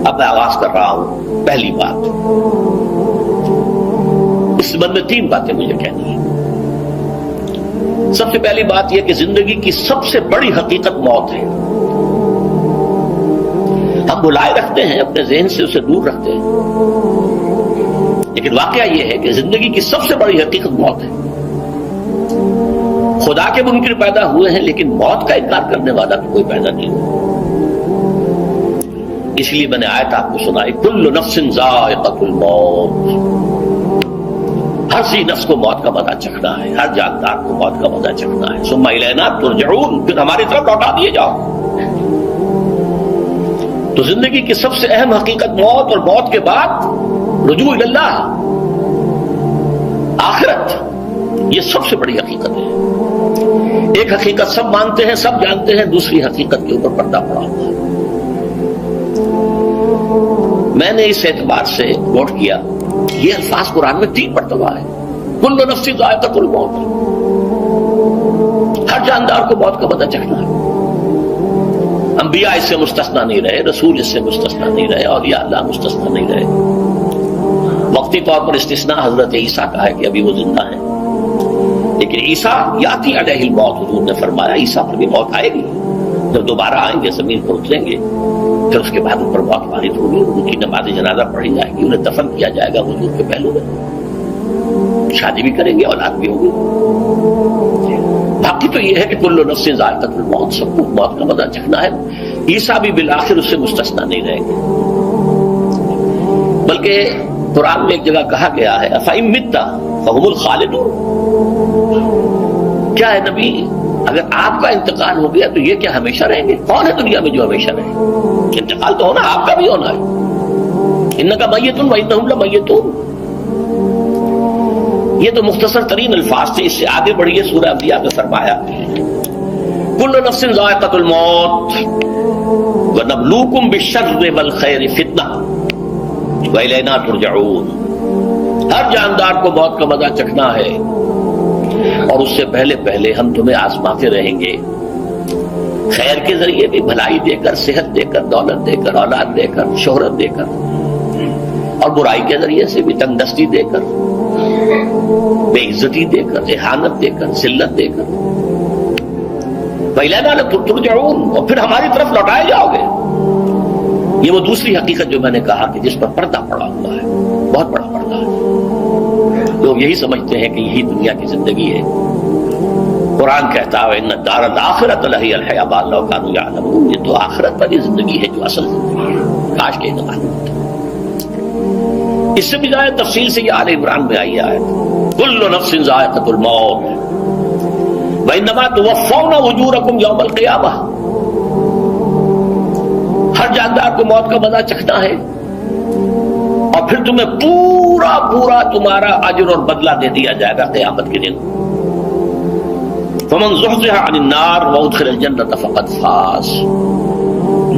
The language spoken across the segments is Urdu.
اب میں آغاز کر رہا ہوں۔ پہلی بات، اس بند میں 3 باتیں مجھے کہنی ہیں۔ سب سے پہلی بات یہ کہ زندگی کی سب سے بڑی حقیقت موت ہے۔ ہم بلائے رکھتے ہیں، اپنے ذہن سے اسے دور رکھتے ہیں، لیکن واقعہ یہ ہے کہ زندگی کی سب سے بڑی حقیقت موت ہے۔ خدا کے منکر پیدا ہوئے ہیں، لیکن موت کا انکار کرنے والا تو کوئی پیدا نہیں ہوا۔ اس لیے میں نے آیت آپ کو سنائی، کل نفس ذائقۃ الموت، ہر سی نفس کو موت کا مزہ چکھنا ہے، ہر جاندار کو موت کا مزہ چکھنا ہے۔ ثم الینا ترجعون، پھر ہماری طرف لوٹا دیے جاؤ۔ تو زندگی کی سب سے اہم حقیقت موت، اور موت کے بعد رجوع اللہ، آخرت، یہ سب سے بڑی حقیقت ہے۔ ایک حقیقت سب مانتے ہیں، سب جانتے ہیں، دوسری حقیقت کے اوپر پردہ پڑا ہوا ہے۔ میں نے اس اعتبار سے نوٹ کیا، یہ الفاظ قرآن میں 3 مرتبہ ہے، کل نفس ذائقۃ الموت، ہر جاندار کو موت کا مزہ چکھنا ہے۔ انبیاء اس سے مستثنا نہیں رہے، رسول اس سے مستثنا نہیں رہے، اولیاء اللہ مستثنا نہیں رہے۔ وقتی طور پر استثناء حضرت عیسیٰ کا ہے کہ ابھی وہ زندہ ہیں، لیکن عیسیٰ یاتی علیہ الموت، حضور نے فرمایا عیسیٰ پر بھی موت آئے گی، جب دوبارہ آئیں گے زمین پر اتریں گے، پھر اس کے بعد ان پر موت وارد ہوگی، ان کی نماز جنازہ پڑھی جائے گی، انہیں دفن کیا جائے گا حضور کے پہلو میں، شادی بھی کریں گے، اولاد بھی ہوگی۔ باقی تو یہ ہے کہ کل نفس ذائقۃ الموت، سب کو موت کا مزہ چکھنا ہے۔ عیسیٰ بھی بالآخر اس سے مستثنا نہیں رہیں گے، بلکہ قرآن میں ایک جگہ کہا گیا ہے افإن مت فهم الخالدون، کیا ہے نبی اگر آپ کا انتقال ہو گیا تو یہ کیا ہمیشہ رہیں گے؟ کون ہے دنیا میں جو ہمیشہ رہے؟ انتقال تو ہونا، آپ کا بھی ہونا ہے۔ انک میت وانہم لمیتون، یہ تو مختصر ترین الفاظ تھے۔ اس سے آگے بڑھیے، سورہ انبیاء میں فرمایا کل نفس ذائقۃ الموت ونبلوکم بالشر والخیر فتنہ وإلینا ترجعون، ہر جاندار کو موت کا مزہ چکھنا ہے، اور اس سے پہلے پہلے ہم تمہیں آزماتے رہیں گے، خیر کے ذریعے بھی، بھلائی دے کر، صحت دے کر، دولت دے کر، اولاد دے کر، شہرت دے کر، اور برائی کے ذریعے سے بھی، تنگ دستی دے کر، بے عزتی دے کر، اہانت دے کر، ذلت دے کر، وإلینا ترجعون، اور پھر ہماری طرف لوٹائے جاؤ گے۔ یہ وہ دوسری حقیقت جو میں نے کہا کہ جس پر پردہ پڑا ہوا ہے، بہت بڑا پردہ ہے۔ لوگ یہی سمجھتے ہیں کہ یہی دنیا کی زندگی ہے۔ قرآن کہتا ہے ان الدار الآخرۃ لہی الحیوان لو کانوا یعلمون، یہ تو آخرت والی زندگی ہے جو اصل زندگی ہے، کاش کے انتقال ہوتا۔ اس سے بھی زیادہ تفصیل سے یہ آل عمران میں آئی ہے، کل نفس ذائقۃ الموت وانما توفون اجورکم یوم القیامہ، ہر جاندار کو موت کا مزہ چکھنا ہے، اور پھر تمہیں پورا پورا تمہارا اجر اور بدلہ دے دیا جائے گا قیامت کے دن۔ فمن زحزح عن النار وادخل الجنۃ فقد فاز،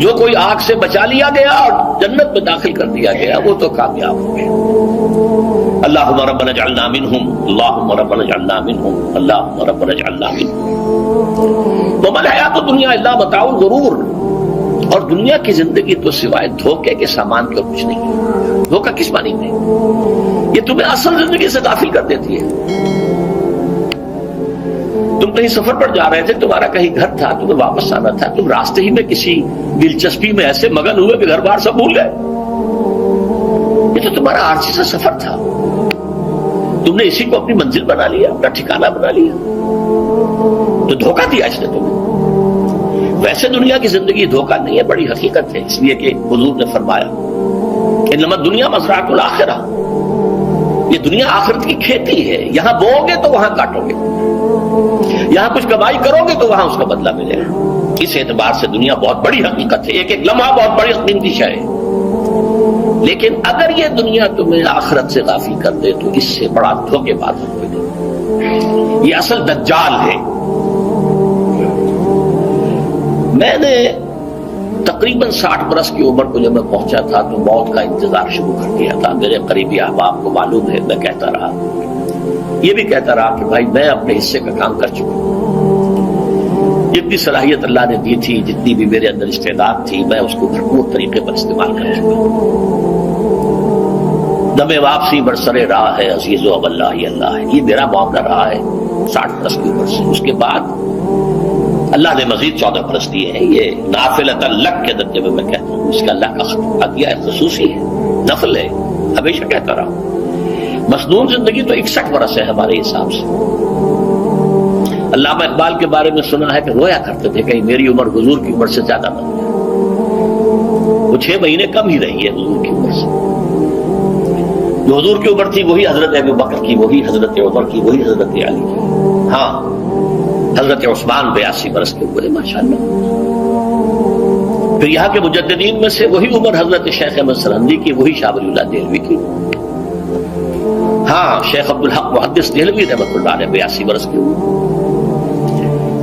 جو کوئی آگ سے بچا لیا گیا اور جنت میں داخل کر دیا گیا وہ تو کامیاب ہو گیا۔ اللہم ربنا اجعلنا منہم، اللہم ربنا اجعلنا منہم، اللہم ربنا اجعلنا منہم۔ وما الحیات الدنیا الا متاع الغرور، اور دنیا کی زندگی تو سوائے دھوکے کے سامان کے اور کچھ نہیں ہے۔ دھوکہ کس معنی میں؟ یہ تمہیں اصل زندگی سے غافل کر دیتی ہے۔ تم کہیں سفر پر جا رہے تھے، تمہارا کہیں گھر تھا، تمہیں واپس آنا تھا، تم راستے ہی میں کسی دلچسپی میں ایسے مگن ہوئے کہ گھر بار سب بھول گئے۔ یہ تو تمہارا عارضی سا سفر تھا، تم نے اسی کو اپنی منزل بنا لیا، اپنا ٹھکانہ بنا لیا، تو دھوکہ دیا اس نے تمہیں۔ ویسے دنیا کی زندگی دھوکہ نہیں ہے، بڑی حقیقت ہے، اس لیے کہ حضور نے فرمایا انما الدنیا مزرعۃ الآخرہ، یہ دنیا آخرت کی کھیتی ہے، یہاں بو گے تو وہاں کاٹو گے، یہاں کچھ کمائی کرو گے تو وہاں اس کا بدلہ ملے گا۔ اس اعتبار سے دنیا بہت بڑی حقیقت ہے، ایک ایک لمحہ بہت بڑی قیمتی شے ہے، لیکن اگر یہ دنیا تمہیں آخرت سے غافل کر دے تو اس سے بڑا دھوکے باز کوئی نہیں۔ یہ اصل دجال ہے۔ میں نے تقریباً 60 برس کی عمر کو جب میں پہنچا تھا تو موت کا انتظار شروع کر دیا تھا۔ میرے قریبی احباب کو معلوم ہے، میں کہتا رہا، یہ بھی کہتا رہا کہ بھائی میں اپنے حصے کا کام کر چکا ہوں، جتنی صلاحیت اللہ نے دی تھی، جتنی بھی میرے اندر استعداد تھی، میں اس کو بھرپور طریقے پر استعمال کر چکا ہوں۔ دم واپسی برسر راہ ہے عزیز و اب اللہ ہی اللہ ہے، یہ میرا معاملہ رہا ہے 60 برس کی عمر سے۔ اس کے بعد اللہ نے مزید 14 برس دیے ہیں، یہ نافلۃ لک کے درجے میں میں کہتا ہوں، اس کا اللہ کا عطیہ خصوصی ہے، نفل ہے، ہمیشہ کہتا رہا ہوں۔ مصنون زندگی تو 61 برس ہے ہمارے حساب سے۔ علامہ اقبال کے بارے میں سنا ہے کہ رویا کرتے تھے کہ میری عمر حضور کی عمر سے زیادہ بن جائے، وہ 6 مہینے کم ہی رہی ہے حضور کی عمر سے۔ جو حضور کی عمر تھی وہی حضرت ابو بکر کی، وہی حضرت عمر کی، وہی حضرت علی کی۔ ہاں حضرت عثمان 82 برس کے ہوئے ماشاءاللہ۔ پھر یہاں کے مجددین میں سے وہی عمر حضرت شیخ احمد سرہندی کی، وہی شاہ ولی اللہ دہلوی کی۔ ہاں شیخ عبدالحق محدث دہلوی رحمۃ اللہ علیہ 82 برس کے ہوئے۔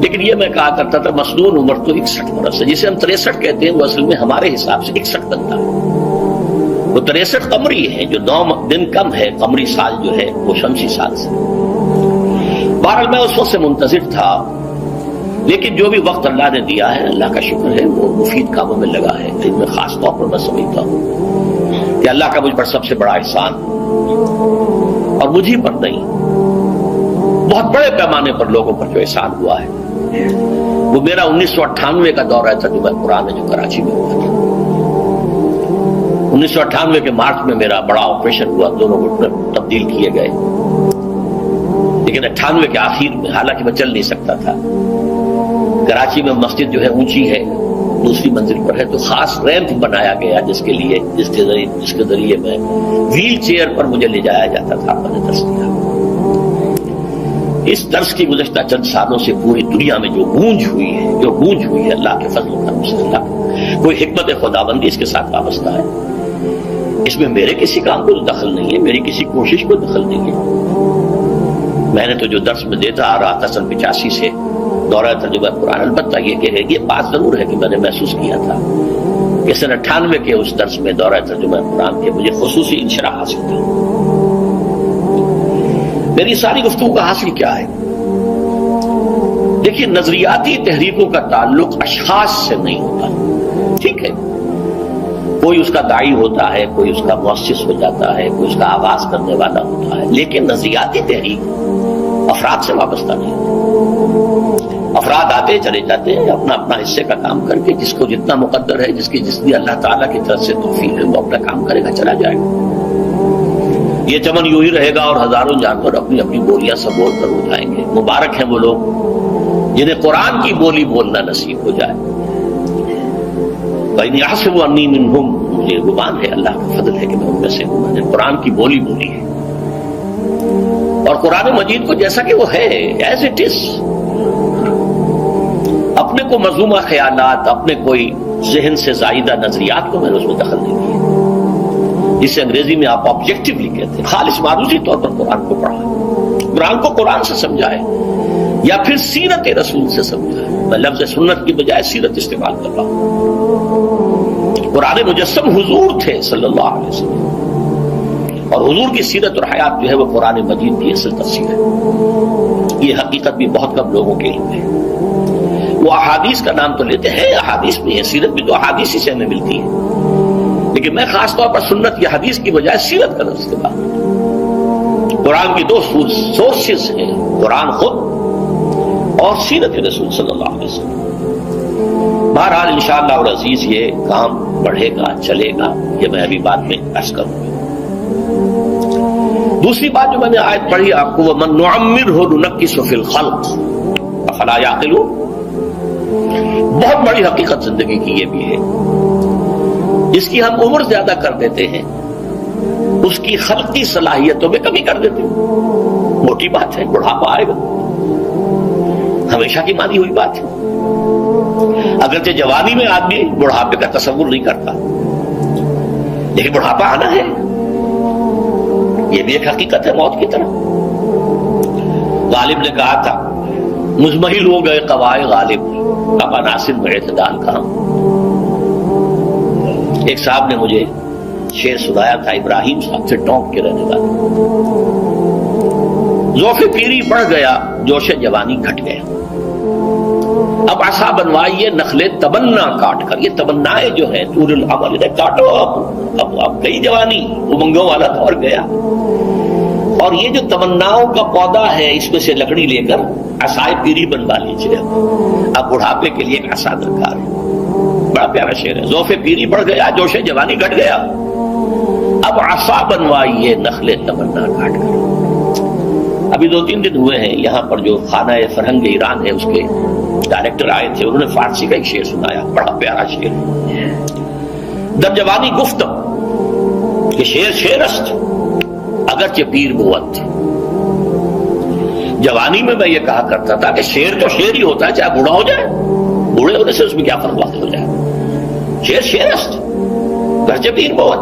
لیکن یہ میں کہا کرتا تھا مسنون عمر تو 61 برس ہے، جسے ہم 63 کہتے ہیں وہ اصل میں ہمارے حساب سے 61 بنتا ہے۔ وہ 63 قمری ہے، جو 9 دن کم ہے، قمری سال جو ہے وہ شمسی سال سے۔ بہرحال میں اس وقت سے منتظر تھا، لیکن جو بھی وقت اللہ نے دیا ہے اللہ کا شکر ہے، وہ مفید کاموں میں لگا ہے۔ ان میں خاص طور پر میں سمجھتا ہوں کہ اللہ کا مجھ پر سب سے بڑا احسان، اور مجھے پر نہیں، بہت بڑے پیمانے پر لوگوں پر جو احسان ہوا ہے، وہ میرا 1998 کا دورہ تھا جو میں قرآن جو کراچی میں ہوا تھا۔ 1998 کے مارچ میں میرا بڑا آپریشن ہوا، دونوں گھٹنے تبدیل کیے گئے، لیکن 98 کے آخر میں، حالانکہ میں چل نہیں سکتا تھا، کراچی میں مسجد جو ہے اونچی ہے، دوسری منزل پر ہے، تو خاص ریمپ بنایا گیا جس کے ذریعے میں ویل چیئر پر مجھے لے جایا جاتا تھا۔ میں نے درس دیا۔ اس درس کی گزشتہ چند سالوں سے پوری دنیا میں جو گونج ہوئی ہے اللہ کے فضل و کرم سے، اللہ کوئی حکمت خداوندی اس کے ساتھ وابستہ ہے۔ اس میں میرے کسی کام کو دخل نہیں ہے، میری کسی کوشش کو دخل نہیں ہے۔ میں نے تو جو درس میں دیتا آ رہا تھا سن 85 سے دورہ ترجمہ قرآن، البتہ یہ بات ضرور ہے کہ میں نے محسوس کیا تھا کہ سن 98 کے اس درس میں دورہ ترجمہ قرآن کے مجھے خصوصی انشراح حاصل تھا۔ میری ساری گفتگو کا حاصل کیا ہے؟ دیکھیے، نظریاتی تحریکوں کا تعلق اشخاص سے نہیں ہوتا، ٹھیک ہے؟ کوئی اس کا داعی ہوتا ہے، کوئی اس کا مؤسس ہو جاتا ہے، کوئی اس کا آغاز کرنے والا ہوتا ہے، لیکن نظریاتی تحریک افراد سے وابستہ نہیں ہوتی۔ افراد آتے چلے جاتے ہیں اپنا اپنا حصے کا کام کر کے، جس کو جتنا مقدر ہے، جس اللہ تعالیٰ کی طرف سے توفیق ہے، وہ اپنا کام کرے گا، چلا جائے گا۔ یہ چمن یوں ہی رہے گا اور ہزاروں جانور اپنی اپنی بولیاں سب بول کر اٹھائیں گے۔ مبارک ہیں وہ لوگ جنہیں قرآن کی بولی بولنا نصیب ہو جائے۔ وَإِنْ يَحْسَبُ أَنِّي مِنْهُمْ، مجھے گمان ہے، اللہ کا فضل ہے کہ میں ان میں سے ہوں، میں نے قرآن کی بولی بولی ہے، اور قرآن مجید کو جیسا کہ وہ ہے ایز اٹ از، اپنے کو مذمومہ خیالات، اپنے کوئی ذہن سے زائدہ نظریات کو میں نے اس میں دخل نہیں دیا، جسے انگریزی میں آپ آبجیکٹیولی کہتے ہیں۔ خالص معروضی طور پر قرآن کو پڑھا ہے، قرآن کو قرآن سے سمجھائے، یا پھر سیرت رسول سے سمجھائے۔ میں لفظ سنت کی بجائے سیرت استعمال کر رہا ہوں۔ قرآن مجسم حضور تھے صلی اللہ علیہ وسلم، اور حضور کی سیرت اور حیات جو ہے وہ قرآن مجید کی اصل تفسیر ہے۔ یہ حقیقت بھی بہت کم لوگوں کے علم ہے۔ وہ احادیث کا نام تو لیتے ہیں، احادیث بھی ہے، سیرت بھی تو احادیث ہی سے ہمیں ملتی ہے، لیکن میں خاص طور پر سنت یا حدیث کی بجائے سیرت کا لفظ استعمال کرتا ہوں۔ قرآن کی 2 سورسز ہیں، قرآن خود اور سیرت رسول صلی اللہ علیہ وسلم۔ بہرحال انشاءاللہ اور عزیز یہ کام بڑھے گا، چلے گا، یہ میں ابھی بعد میں عرض کروں گا۔ دوسری بات جو میں نے آیت پڑھی آپ کو، وَمَن نُعَمِّرْهُ نُنَكِّسُ فِي الْخَلْقِ أَفَلَا يَعْقِلُونَ، بہت بڑی حقیقت زندگی کی یہ بھی ہے، جس کی ہم عمر زیادہ کر دیتے ہیں اس کی خلقی صلاحیتوں میں کمی کر دیتے ہیں۔ موٹی بات ہے، بڑھاپا آئے گا، ہمیشہ کی مانی ہوئی بات ہے۔ اگرچہ جوانی میں آدمی بڑھاپے کا تصور نہیں کرتا، لیکن بڑھاپا آنا ہے، یہ بھی ایک حقیقت ہے موت کی طرح۔ غالب نے کہا تھا مزمحل ہو گئے قوائے غالب، اب عناصر میں اعتدال کہاں۔ ایک صاحب نے مجھے شعر سنایا تھا، ابراہیم صاحب سے ٹونک کے رہنے والا، ذوق پیری بڑھ گیا، جوش جوانی گھٹ گیا۔ اب عصا بنوائیے نخل تمنا کاٹ کر. یہ تمنائیں جو ہیں طول العمل انہیں کاٹو. اب گئی جوانی, امنگوں والا دور گیا. اور یہ جو تمناؤں کا پودا ہے اس میں سے لکڑی لے کر عصائے پیری بنوا لیجیے. اب بڑھاپے کے لیے ایک عصا درکار ہے. بڑا پیارا شعر ہے. ذوف پیری بڑھ گیا, جوش جوانی گھٹ گیا, اب عصا بنوائیے نخل تمنا کاٹ کر. ابھی 2-3 دن ہوئے ہیں یہاں پر جو خانہ فرہنگ ایران ہے اس کے ڈائریکٹر آئے تھے, انہوں نے فارسی کا ایک شعر سنایا, بڑا پیارا شعر. در جوانی گفتم کہ شعر است اگرچہ پیر بود. جوانی میں یہ کہا کرتا تھا کہ شعر تو شعر ہی ہوتا ہے چاہے بوڑھا ہو جائے, بوڑھے ہونے سے اس میں کیا فرق وقت ہو جائے. شعر است اگرچہ پیر بود.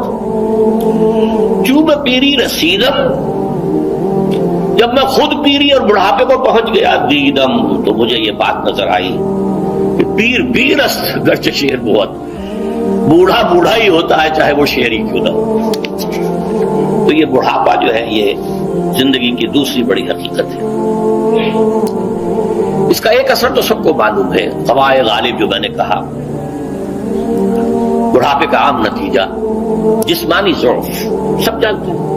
چوب پیری رسیدم, جب میں خود پیری اور بڑھاپے کو پہنچ گیا, دیدم تو مجھے یہ بات نظر آئی کہ پیر است گرچہ شعر بود. بوڑھا بوڑھا ہی ہوتا ہے چاہے وہ شعر ہی کیوں نہ ہو. تو یہ بڑھاپا جو ہے یہ زندگی کی دوسری بڑی حقیقت ہے. اس کا ایک اثر تو سب کو معلوم ہے, قوائے غالب جو میں نے کہا, بڑھاپے کا عام نتیجہ جسمانی ضعف, سب جانتے ہیں.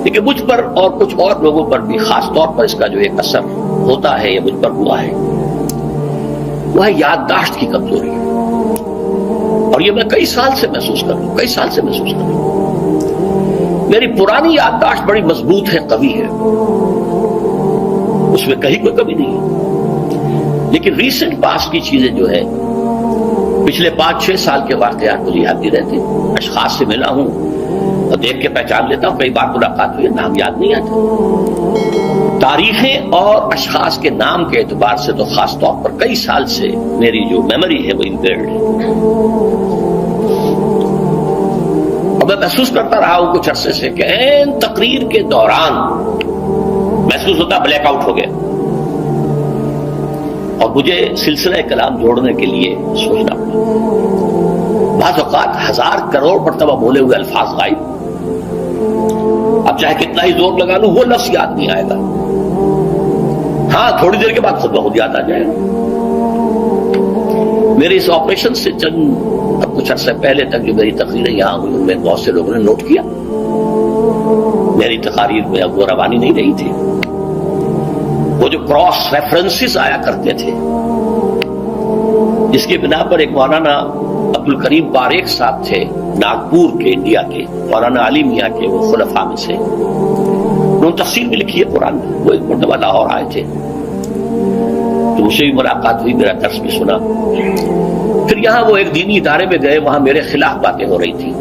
لیکن مجھ پر اور کچھ اور لوگوں پر بھی خاص طور پر اس کا جو ایک اثر ہوتا ہے, یہ مجھ پر ہوا ہے, وہ ہے یادداشت کی کمزوری. اور یہ میں کئی سال سے محسوس کر رہا ہوں. میری پرانی یادداشت بڑی مضبوط ہے, قوی ہے, اس میں کہیں کوئی کمی نہیں ہے. لیکن ریسنٹ پاس کی چیزیں جو ہے, پچھلے 5-6 سال کے واقعات مجھے یاد نہیں رہتے. اشخاص سے ملا ہوں اور دیکھ کے پہچان لیتا ہوں, کئی بار ملاقات ہوئی, نام یاد نہیں آتا. تاریخیں اور اشخاص کے نام کے اعتبار سے تو خاص طور پر کئی سال سے میری جو میموری ہے وہ امپیئرڈ ہے. اور میں محسوس کرتا رہا ہوں کچھ عرصے سے کہ تقریر کے دوران محسوس ہوتا بلیک آؤٹ ہو گیا, اور مجھے سلسلہ کلام جوڑنے کے لیے سوچنا پڑا. بعض اوقات 1000 کروڑ مرتبہ بولے ہوئے الفاظ غائب. اب چاہے کتنا ہی زور لگا لوں وہ لفظ یاد نہیں آئے گا. ہاں تھوڑی دیر کے بعد خود بخود یاد آ جائے گا. میرے اس آپریشن سے اب کچھ عرصے پہلے تک جو میری تقریریں یہاں ہوئی ان میں بہت سے لوگوں نے نوٹ کیا, میری تقاریر میں اب وہ روانی نہیں رہی تھی. وہ جو کراس ریفرنسز آیا کرتے تھے جس کی بنا پر ایک مولانا عبدالکریم باریک صاحب تھے ناگپور کے, انڈیا کے, مولانا علی میاں کے وہ خلفاء میں سے, انہوں نے تفسیر بھی لکھی ہے قرآن میں. وہ ایک مرتبہ لاہور آئے تھے تو مجھ سے بھی ملاقات ہوئی, میرا درس بھی سنا. پھر یہاں وہ ایک دینی ادارے میں گئے, وہاں میرے خلاف باتیں ہو رہی تھی.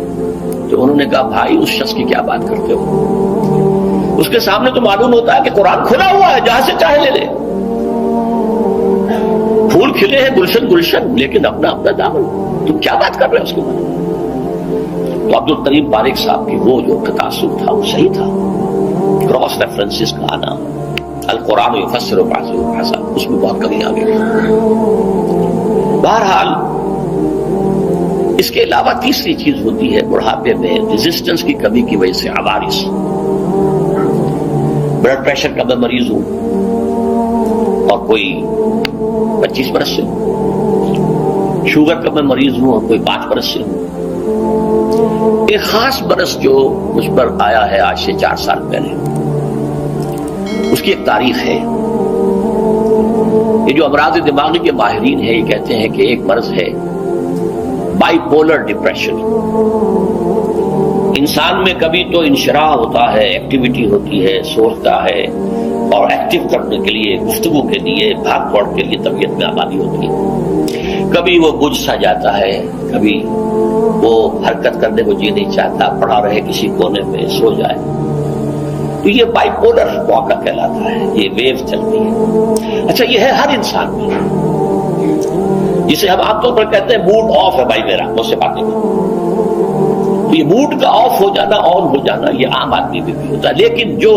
تو انہوں نے کہا بھائی اس شخص کی کیا بات کرتے ہو, اس کے سامنے تو معلوم ہوتا ہے کہ قرآن کھلا ہوا ہے, جہاں سے چاہے لے لے. پھول کھلے ہیں گلشن گلشن, لیکن اپنا اپنا دامن, تم کیا بات کر رہے ہیں اس کے بارے میں. تو عبدالکریم باریک صاحب کی وہ جو تاثر تھا وہ صحیح تھا. کراس ریفرنسز کا آنا, القرآن یفسر بعضہ بعضا, اس میں بہت کمی آ گئی. بہرحال اس کے علاوہ تیسری چیز ہوتی ہے بڑھاپے میں ریزسٹنس کی کمی کی وجہ سے عوارض. بلڈ پریشر کا میں مریض ہوں اور کوئی 25 برس سے ہوں, شوگر کا میں مریض ہوں اور کوئی 5 برس سے ہوں. ایک خاص برس جو مجھ پر آیا ہے آج سے 4 سال پہلے, اس کی ایک تاریخ ہے. یہ جو امراض دماغی کے ماہرین ہیں یہ کہتے ہیں کہ ایک مرض ہے بائی پولر ڈپریشن. انسان میں کبھی تو انشراح ہوتا ہے, ایکٹیویٹی ہوتی ہے, سوچتا ہے, اور ایکٹیو کرنے کے لیے, گفتگو کے لیے, بھاگ دوڑ کے لیے طبیعت میں آبادی ہوتی ہے. کبھی وہ بجھ سا جاتا ہے, کبھی وہ حرکت کرنے کو جی نہیں چاہتا, پڑا رہے کسی کونے میں, سو جائے. تو یہ بائی پولر موقع کہلاتا ہے, یہ ویو چلتی ہے. اچھا یہ ہے ہر انسان میں, جسے ہم عام طور پر کہتے ہیں موڈ آف ہے بھائی میرا, مجھ سے باتیں کرو. تو یہ موڈ کا آف ہو جانا, آن ہو جانا, یہ عام آدمی میں بھی ہوتا ہے. لیکن جو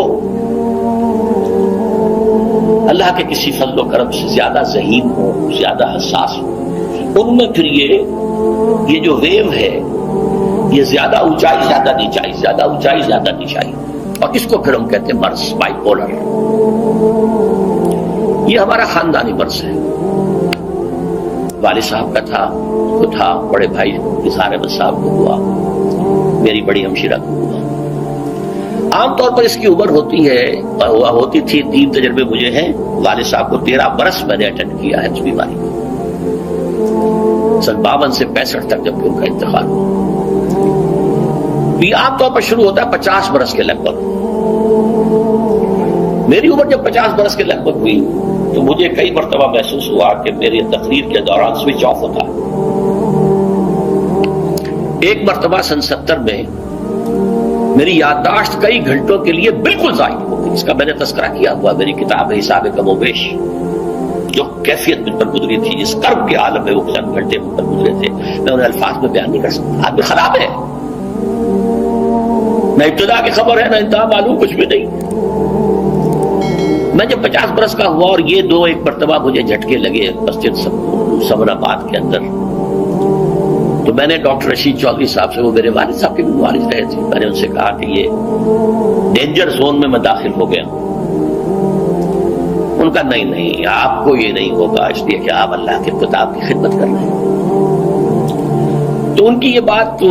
اللہ کے کسی فضل و کرم سے زیادہ ذہین ہو, زیادہ حساس ہو, ان میں پھر یہ جو ویو ہے یہ زیادہ اونچائی زیادہ نیچائی, زیادہ اونچائی زیادہ نیچائی, اور اس کو پھر ہم کہتے ہیں مرض, بائی پولر. یہ ہمارا خاندانی مرض ہے. والد صاحب کا تھا تو تھا، بڑے بھائی نثار احمد صاحب کو ہوا، میری بڑی ہمشیرہ کو ہوا. عام طور پر اس کی عمر ہوتی تھی 3 تجربے مجھے ہیں. والد صاحب کو 13 برس میں نے اٹینڈ کیا ہے اس بیماری کو، سن 52 سے 65 تک جب کہ ان کا انتقال ہوا. یہ عام طور پر شروع ہوتا ہے 50 برس کے لگ بھگ. میری عمر جب 50 برس کے لگ بھگ ہوئی تو مجھے کئی مرتبہ محسوس ہوا کہ میری تقریر کے دوران سوئچ آف ہوتا. ایک مرتبہ سن 70 میں میری یادداشت کئی گھنٹوں کے لیے بالکل ضائع ہو گئی. اس کا میں نے تذکرہ کیا ہوا، میری کتاب ہے حساب کم و بیش، جو کیفیت مجھ پر گزری تھی، جس کرب کے عالم میں وہ چند گھنٹے مجھ پر گزرے تھے، میں انہیں الفاظ میں بیان نہیں کر سکتا. آدمی خراب ہے، نہ ابتدا کی خبر ہے نہ انتہا معلوم، کچھ بھی نہیں. میں جب 50 برس کا ہوا اور یہ 2-1 مرتبہ مجھے جھٹکے لگے مسجد سمن آباد کے اندر، تو میں نے ڈاکٹر رشید چودھری صاحب سے، وہ میرے والد صاحب کے بھی والد رہے تھے، میں نے ان سے کہا کہ یہ ڈینجر زون میں داخل ہو گیا. ان کا نہیں آپ کو یہ نہیں ہوگا، اس لیے کہ آپ اللہ کے کتاب کی خدمت کر رہے ہیں. تو ان کی یہ بات تو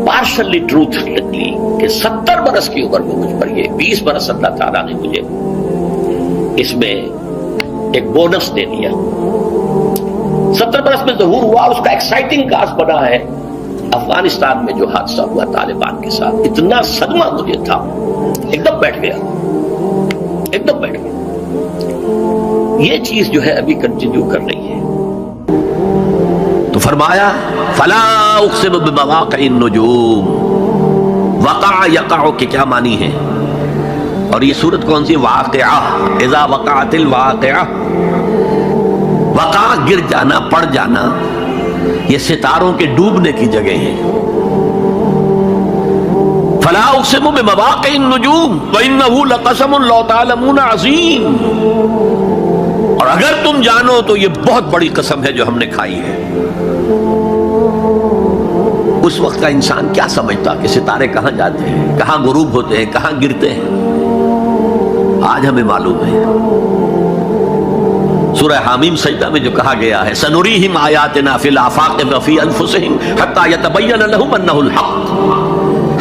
پارشلی ٹروتھ نکلی کہ 70 برس کی عمر میں مجھ پر یہ 20 برس اللہ تعالیٰ نے مجھے اس میں ایک بونس دے دیا. 70 برس میں ظہور ہوا. اس کا ایکسائٹنگ کاز بنا ہے افغانستان میں جو حادثہ ہوا طالبان کے ساتھ. اتنا صدمہ مجھے تھا، ایک دم بیٹھ گیا. یہ چیز جو ہے ابھی کنٹینیو کر رہی ہے. تو فرمایا فلا اقسم بمواقع النجوم. وقع یقع کے کیا معنی ہے؟ اور یہ صورت کون سی؟ واقعہ. اذا وقعت الواقعہ، وقع گر جانا، پڑ جانا، یہ ستاروں کے ڈوبنے کی جگہ ہے. فلا اقسم بمواقع النجوم وانه لقسم لو تعلمون عظیم. اور اگر تم جانو تو یہ بہت بڑی قسم ہے جو ہم نے کھائی ہے. اس وقت کا انسان کیا سمجھتا کہ ستارے کہاں جاتے ہیں، کہاں غروب ہوتے ہیں، کہاں گرتے ہیں. آج ہمیں معلوم ہے. سورہ حامیم سجدہ میں جو کہا گیا ہے سنریہم آیاتنا فی الآفاق وفی انفسہم حتی یتبین لہم انہ الحق،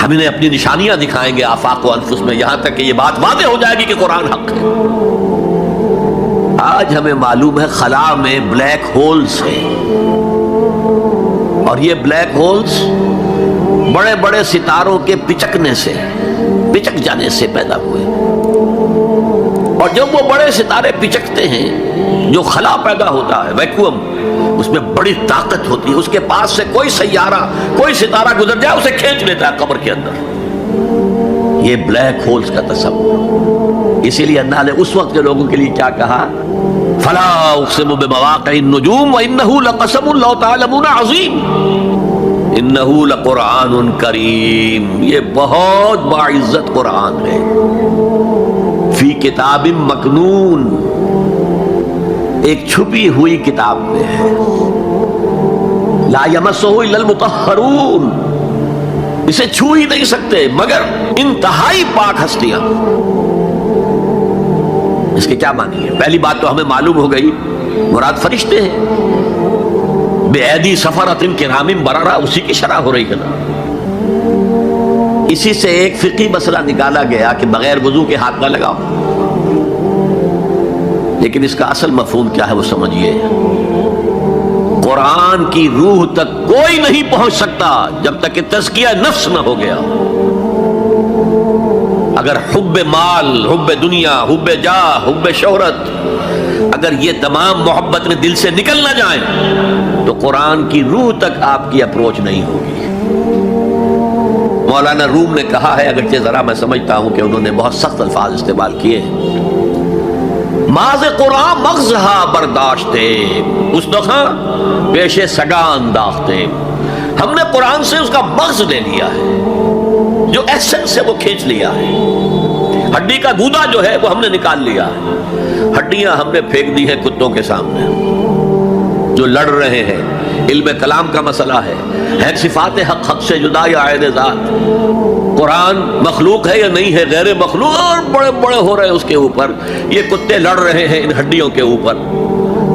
ہم انہیں اپنی نشانیاں دکھائیں گے آفاق و انفس میں، یہاں تک کہ یہ بات واضح ہو جائے گی کہ قرآن حق ہے. آج ہمیں معلوم ہے خلا میں بلیک ہولز ہیں، اور یہ بلیک ہولز بڑے بڑے ستاروں کے پچک جانے سے پیدا ہوئے. اور جب وہ بڑے ستارے پچکتے ہیں، جو خلا پیدا ہوتا ہے، ویکیوم، اس میں بڑی طاقت ہوتی ہے. اس کے پاس سے کوئی سیارہ، کوئی ستارہ گزر جائے اسے کھینچ لیتا ہے قبر کے اندر. یہ بلیک ہولز کا تصور. اسی لیے اللہ نے اس وقت کے لوگوں کے لیے کیا کہا؟ فلا اقسم بمواقع النجوم وانه لقسم لو تعلمون عظیم. انه لقرآن کریم، یہ بہت باعزت قرآن ہے. فی کتاب مکنون، ایک چھپی ہوئی کتاب میں ہے. لا یمسہ الا المطہرون، اسے چھو ہی نہیں سکتے مگر انتہائی پاک ہستیاں. اس کے کیا معنی ہے؟ پہلی بات تو ہمیں معلوم ہو گئی، مراد فرشتے ہیں. بے ایدی سفرۃ کرام بررہ، اسی کی شرح ہو رہی ہے نا. اسی سے ایک فقہی مسئلہ نکالا گیا کہ بغیر وضو کے ہاتھ نہ لگاؤ. لیکن اس کا اصل مفہوم کیا ہے وہ سمجھیے. قرآن کی روح تک کوئی نہیں پہنچ سکتا جب تک کہ تزکیہ نفس نہ ہو گیا. اگر حب مال، حب دنیا، حب جاہ، حب شہرت، اگر یہ تمام محبت میں دل سے نکل نہ جائیں تو قرآن کی روح تک آپ کی اپروچ نہیں ہوگی. مولانا روم نے کہا ہے، اگرچہ ذرا میں سمجھتا ہوں کہ انہوں نے بہت سخت الفاظ استعمال کیے، ماز قرآن مغزہا برداشتے اس دخاں پیش سگا انداختے. ہم نے قرآن سے اس کا مغز لے لیا ہے، جو ایسنس ہے وہ کھینچ لیا ہے. ہڈی کا گودا جو ہے وہ ہم نے نکال لیا ہے. ہڈیاں ہم نے پھینک دی ہیں کتوں کے سامنے جو لڑ رہے ہیں. علم کلام کا مسئلہ ہے صفات حق حق سے جدا یا عین ذات، قرآن مخلوق ہے یا نہیں ہے، غیر مخلوق، اور بڑے بڑے ہو رہے ہیں اس کے اوپر، یہ کتے لڑ رہے ہیں ان ہڈیوں کے اوپر۔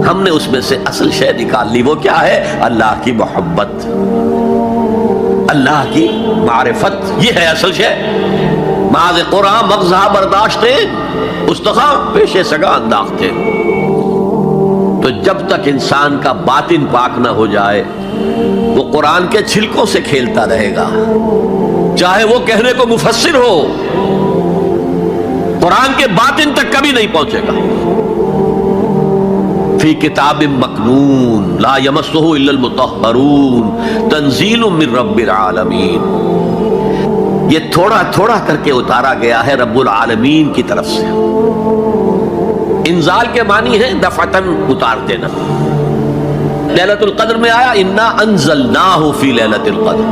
ہم نے اس میں سے اصل شے نکال لی، وہ کیا ہے؟ اللہ کی محبت، اللہ کی معرفت، یہ ہے اصل شے۔ ماذ قرآن مغزہ برداشتے استخا پیشے سگا انداختے۔ تو جب تک انسان کا باطن پاک نہ ہو جائے وہ قرآن کے چھلکوں سے کھیلتا رہے گا، چاہے وہ کہنے کو مفسر ہو، قرآن کے باطن تک کبھی نہیں پہنچے گا۔ فی کتاب مکنون لا یمسہ الا المطہرون تنزیل من رب العالمین، یہ تھوڑا تھوڑا کر کے اتارا گیا ہے رب العالمین کی طرف سے۔ انزال کے معنی ہے دفعتاً اتار دینا۔ لیلۃ القدر میں آیا انا انزلناہ فی لیلۃ القدر۔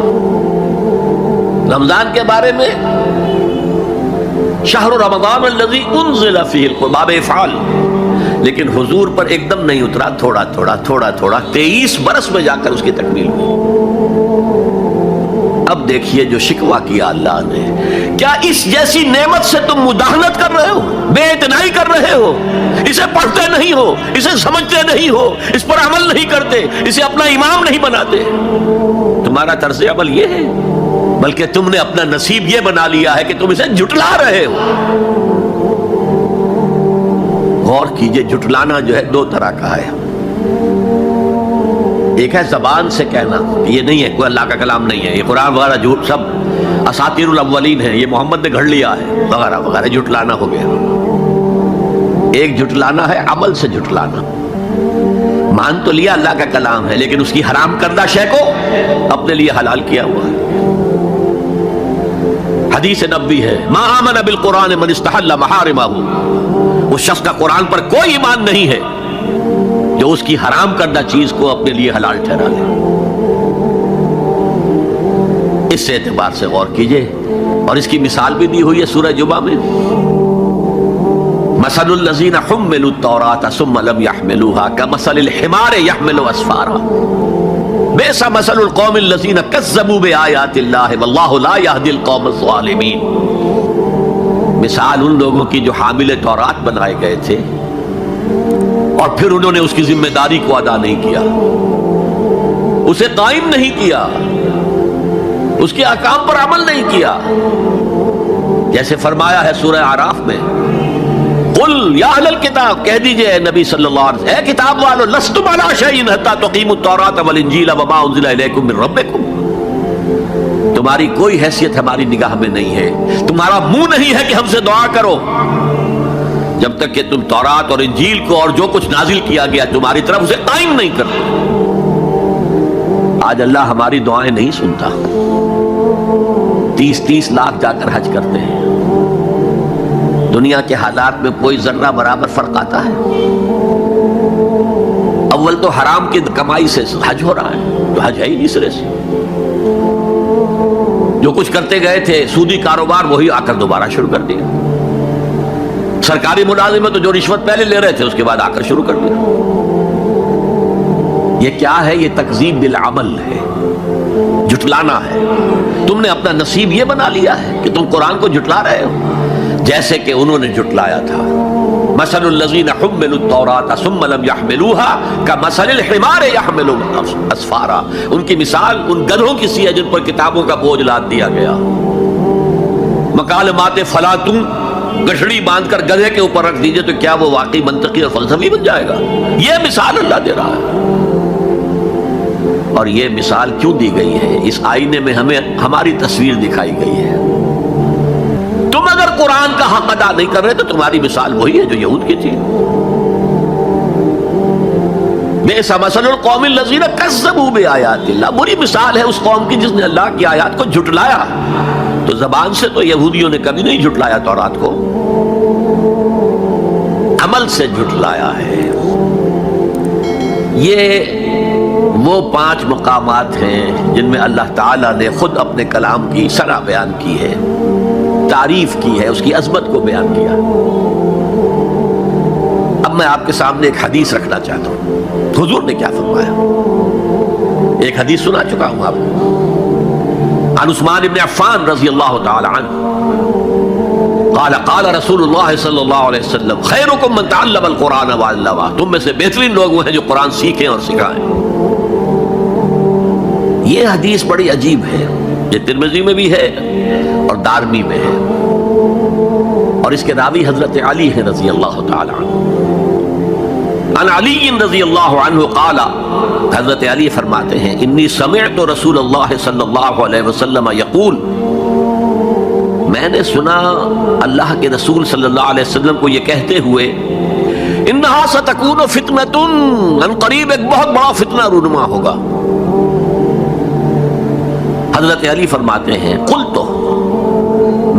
رمضان کے بارے میں شہر رمضان الذی انزل فیہ القرآن، باب افعال، لیکن حضور پر ایک دم نہیں اترا، تھوڑا تھوڑا تھوڑا تھوڑا 23 برس میں جا کر اس کی تکمیل ہوئی۔ اب دیکھیے جو شکوہ کیا اللہ نے، کیا اس جیسی نعمت سے تم مداہنت کر رہے ہو، بے اعتنائی کر رہے ہو، اسے پڑھتے نہیں ہو، اسے سمجھتے نہیں ہو، اس پر عمل نہیں کرتے، اسے اپنا امام نہیں بناتے۔ تمہارا طرز عمل یہ ہے، بلکہ تم نے اپنا نصیب یہ بنا لیا ہے کہ تم اسے جھٹلا رہے ہو۔ غور کیجئے، جھٹلانا جو ہے دو طرح کا ہے۔ ایک ہے زبان سے کہنا کہ یہ نہیں ہے، کوئی اللہ کا کلام نہیں ہے، یہ قرآن وغیرہ جھوٹ، سب اساطیر الاولین ہیں، یہ محمد نے گھڑ لیا ہے وغیرہ وغیرہ، جھٹلانا ہو گیا۔ ایک جھٹلانا ہے عمل سے جھٹلانا، مان تو لیا اللہ کا کلام ہے لیکن اس کی حرام کردہ شے کو اپنے لیے حلال کیا ہوا ہے۔ حدیث نبوی ہے ما آمن بالقرآن من استحل محارمہ، اس شخص کا قرآن پر کوئی ایمان نہیں ہے جو اس کی حرام کردہ چیز کو اپنے لیے حلال ٹھہرا لے۔ اس اعتبار سے غور کیجئے، اور اس کی مثال بھی دی ہوئی ہے سورہ جمعہ میں، مثل الذین حملوا التوراۃ ثم لم یحملوها کمثل الحمار یحمل اسفارا بئس مثل القوم الذین کذبوا بآیات اللہ واللہ لا یہدی القوم الظالمین۔ مثال ان لوگوں کی جو حامل تورات بنائے گئے تھے اور پھر انہوں نے اس کی ذمہ داری کو ادا نہیں کیا، اسے قائم نہیں کیا، اس کے احکام پر عمل نہیں کیا۔ جیسے فرمایا ہے سورہ اعراف میں، قل یا اہل الکتاب، کہہ دیجئے اے نبی صلی اللہ علیہ وسلم، اے کتاب والو، لستم علی شیء حتی تقیموا التوراۃ والانجیل وما انزل الیکم من ربکم، تمہاری کوئی حیثیت ہماری نگاہ میں نہیں ہے، تمہارا منہ نہیں ہے کہ ہم سے دعا کرو جب تک کہ تم تورات اور انجیل کو اور جو کچھ نازل کیا گیا تمہاری طرف اسے قائم نہیں کرتے۔ آج اللہ ہماری دعائیں نہیں سنتا، 30 لاکھ جا کر حج کرتے ہیں، دنیا کے حالات میں کوئی ذرہ برابر فرق آتا ہے؟ اول تو حرام کی کمائی سے حج ہو رہا ہے، تو حج ہے ہی نہیں سرے سے۔ جو کچھ کرتے گئے تھے سودی کاروبار وہی آ کر دوبارہ شروع کر دیا، سرکاری ملازمت تو جو رشوت پہلے لے رہے تھے اس کے بعد آ کر شروع کر دیا۔ یہ کیا ہے؟ یہ تکذیب بالعمل ہے، جھٹلانا ہے۔ تم نے اپنا نصیب یہ بنا لیا ہے کہ تم قرآن کو جھٹلا رہے ہو، جیسے کہ انہوں نے جھٹلایا تھا۔ مثل الذین حملوا التوراۃ ثم لم یحملوها کمثل الحمار یحمل اسفارا، ان کی مثال ان گدھوں کی سی ہے جن پر کتابوں کا بوجھ لاد دیا گیا۔ مکالمات فلاں تم گٹھڑی باندھ کر گدھے کے اوپر رکھ دیجئے تو کیا وہ واقعی منطقی اور فلسفی بن جائے گا؟ یہ مثال اللہ دے رہا ہے۔ اور یہ مثال کیوں دی گئی ہے؟ اس آئینے میں ہمیں ہماری تصویر دکھائی گئی ہے۔ تم اگر قرآن کا حق ادا نہیں کر رہے تو تمہاری مثال وہی ہے جو یہود کی تھی۔ بئس مثل القوم الذین کذبوا بآیات اللہ، بری مثال ہے اس قوم کی جس نے اللہ کی آیات کو جھٹلایا۔ تو زبان سے تو یہودیوں نے کبھی نہیں جھٹلایا تورات کو، عمل سے جھٹلایا ہے۔ یہ وہ 5 مقامات ہیں جن میں اللہ تعالیٰ نے خود اپنے کلام کی شرح بیان کی ہے، تعریف کی ہے، اس کی عظمت کو بیان کیا۔ اب میں آپ کے سامنے ایک حدیث رکھنا چاہتا ہوں، حضور نے کیا فرمایا۔ ایک حدیث سنا چکا ہوں آپ کو، عن عثمان بن عفان رضی اللہ تعالی عنہ قال قال رسول اللہ صلی اللہ علیہ وسلم خیرکم من تعلم القرآن وعلمہ، تم میں سے بہترین لوگ وہ ہیں جو قرآن سیکھیں اور سکھائیں۔ یہ حدیث بڑی عجیب ہے، یہ ترمذی میں بھی ہے اور دارمی میں ہے، اور اس کے راوی حضرت علی ہیں رضی اللہ تعالی عنہ۔ عن علی رضی اللہ عنہ قال، حضرت علی فرماتے ہیں انی سمعت رسول اللہ صلی اللہ علیہ وسلم یقول، میں نے سنا اللہ کے رسول صلی اللہ علیہ وسلم کو یہ کہتے ہوئے انہا ستکون فتنۃ، ان قریب ایک بہت بڑا فتنہ رونما ہوگا۔ حضرت علی فرماتے ہیں قلت،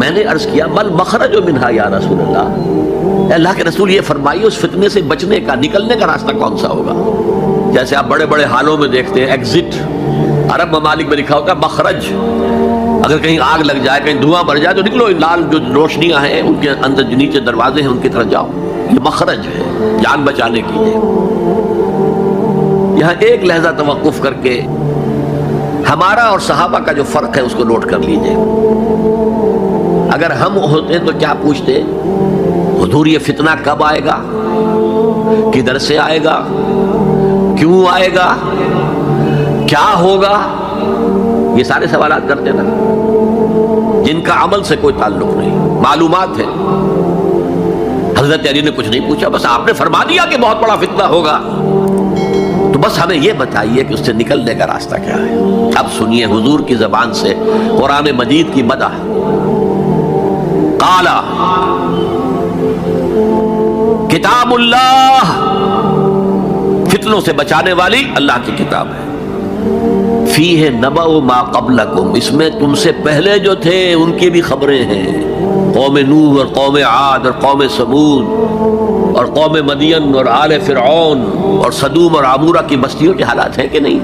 میں نے عرض کیا بل مخرج منہا یا رسول اللہ، اللہ کے رسول یہ فرمائیے اس فتنے سے بچنے کا، نکلنے کا راستہ کون سا ہوگا؟ جیسے آپ بڑے بڑے حالوں میں دیکھتے ہیں ایگزٹ، عرب ممالک میں لکھا ہوگا مخرج، اگر کہیں آگ لگ جائے، کہیں دھواں بڑھ جائے تو نکلو، لال جو روشنیاں ہیں ان کے اندر جو نیچے دروازے ہیں ان کی طرف جاؤ، یہ مخرج ہے جان بچانے کے لیے۔ یہاں ایک لحظہ توقف کر کے ہمارا اور صحابہ کا جو فرق ہے اس کو نوٹ کر لیجئے۔ اگر ہم ہوتے تو کیا پوچھتے؟ حضور یہ فتنہ کب آئے گا، کدھر سے آئے گا، کیوں آئے گا، کیا ہوگا، یہ سارے سوالات کرتے نا، جن کا عمل سے کوئی تعلق نہیں، معلومات ہے۔ حضرت علی نے کچھ نہیں پوچھا، بس آپ نے فرما دیا کہ بہت بڑا فتنہ ہوگا، تو بس ہمیں یہ بتائیے کہ اس سے نکلنے کا راستہ کیا ہے۔ اب سنیے حضور کی زبان سے قرآن مجید کی مدح۔ قال کتاب اللہ، فتنوں سے بچانے والی اللہ کی کتاب ہے، فیہ نبأ ما قبلکم، اس میں تم سے پہلے جو تھے ان کی بھی خبریں ہیں، قوم نوح اور قوم عاد اور قوم ثمود اور قوم مدین اور آل فرعون اور صدوم اور عمورہ کی بستیوں کے حالات ہیں کہ نہیں؟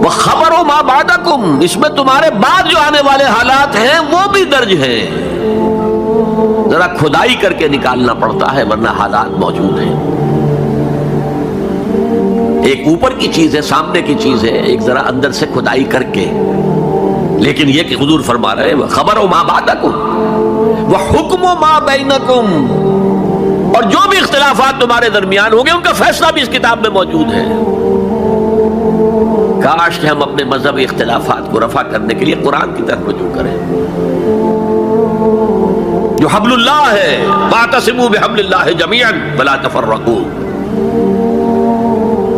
وخبر ما بعدکم، اس میں تمہارے بعد جو آنے والے حالات ہیں وہ بھی درج ہیں، ذرا کھدائی کر کے نکالنا پڑتا ہے ورنہ حالات موجود ہیں۔ ایک اوپر کی چیز ہے، سامنے کی چیز ہے، ایک ذرا اندر سے کھدائی کر کے، لیکن یہ کہ حضور فرما رہے ہیں خبر ما بعدکم وحکم ما بینکم، اور جو بھی اختلافات تمہارے درمیان ہوں گے ان کا فیصلہ بھی اس کتاب میں موجود ہے۔ کاش کہ ہم اپنے مذہبی اختلافات کو رفع کرنے کے لیے قرآن کی طرف رجوع کریں، جو حبل اللہ ہے، واعتصموا بحبل اللہ جميعا ولا تفرقوا۔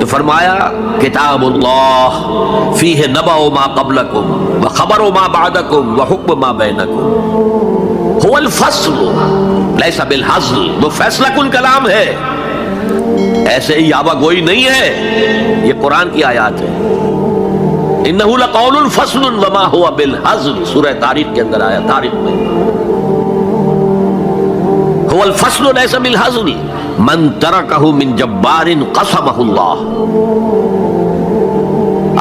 تو فرمایا کتاب اللہ فیہ نبأ ما قبلکم وخبر ما بعدکم وحکم ما بینکم، هو الفصل لیس بالحزل، وہ فیصلہ کن کلام ہے، ایسے ہی یابہ گوئی نہیں ہے، یہ قرآن کی آیات ہے۔ انہ لقول فصل وما هو بالحزل، سورہ طارق کے اندر آیا، طارق میں هو الفصل ليس بالحزن من تركه من جبار قسمه اللہ،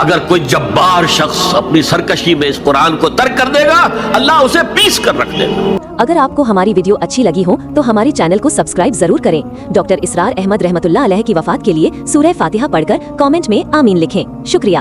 اگر کوئی جبار شخص اپنی سرکشی میں اس قرآن کو ترک کر دے گا اللہ اسے پیس کر رکھ دے گا۔ اگر آپ کو ہماری ویڈیو اچھی لگی ہو تو ہمارے چینل کو سبسکرائب ضرور کریں۔ ڈاکٹر اسرار احمد رحمت اللہ علیہ کی وفات کے لیے سورہ فاتحہ پڑھ کر کامنٹ میں آمین لکھیں۔ شکریہ۔